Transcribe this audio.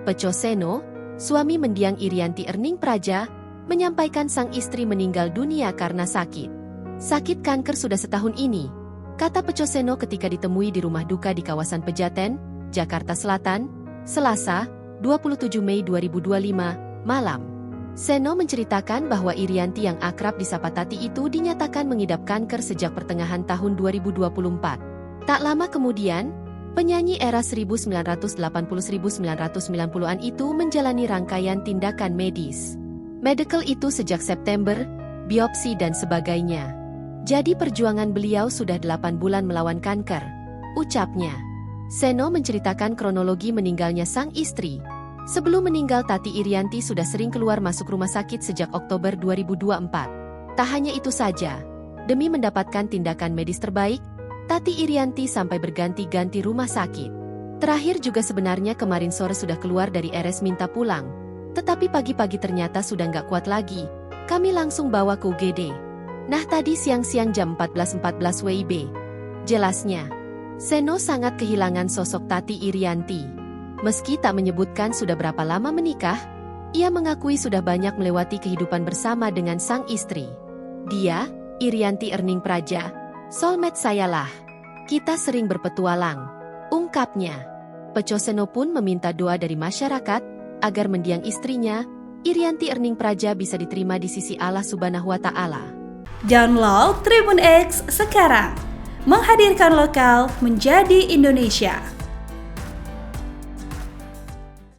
Pecoseno, suami mendiang Irianti Erning Praja, menyampaikan sang istri meninggal dunia karena sakit. Sakit kanker sudah setahun ini, kata Pecoseno ketika ditemui di rumah duka di kawasan Pejaten, Jakarta Selatan, Selasa, 27 Mei 2025, malam. Seno menceritakan bahwa Irianti yang akrab disapa Tati itu dinyatakan mengidap kanker sejak pertengahan tahun 2024. Tak lama kemudian, penyanyi era 1980-1990-an itu menjalani rangkaian tindakan medis. Medical itu sejak September, biopsi dan sebagainya. Jadi perjuangan beliau sudah 8 bulan melawan kanker, ucapnya. Seno menceritakan kronologi meninggalnya sang istri. Sebelum meninggal Tati Irianti sudah sering keluar masuk rumah sakit sejak Oktober 2024. Tak hanya itu saja, demi mendapatkan tindakan medis terbaik, Tati Irianti sampai berganti-ganti rumah sakit. Terakhir juga sebenarnya kemarin sore sudah keluar dari RS minta pulang. Tetapi pagi-pagi ternyata sudah nggak kuat lagi. Kami langsung bawa ke UGD. Nah tadi siang-siang jam 14.14 WIB. Jelasnya, Seno sangat kehilangan sosok Tati Irianti. Meski tak menyebutkan sudah berapa lama menikah, ia mengakui sudah banyak melewati kehidupan bersama dengan sang istri. Dia, Irianti Erning Praja, soulmate saya lah. Kita sering berpetualang, ungkapnya. Pecoseno pun meminta doa dari masyarakat agar mendiang istrinya, Irianti Erning Praja bisa diterima di sisi Allah Subhanahu wa Ta'ala. Download Tribun X sekarang, menghadirkan lokal menjadi Indonesia.